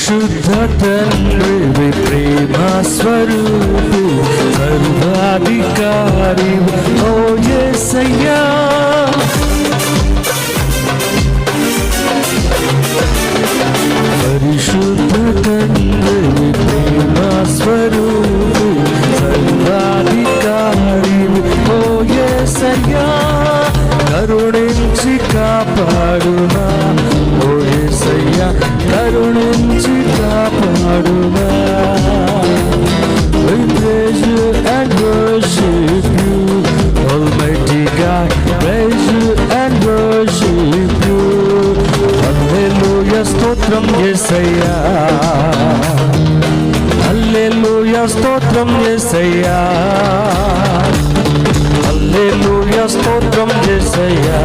పరిశుద్ధ తండ్రి ప్రేమ స్వరూపు సర్వాధికారి ఓ యేసయ్యా పరిశుద్ధ తండ్రి ప్రేమ స్వరూపు సర్వాధికారి ఓ యేసయ్యా కరుణించి కాపాడునా ఓ యేసయ్యా కరుణించి కాపాడునా We praise you and worship you Almighty God praise you and worship you Hallelujah స్తోత్రం యేసయ్యా హల్లెలూయా స్తోత్రం యేసయ్యా హల్లెలూయా స్తోత్రం యేసయ్యా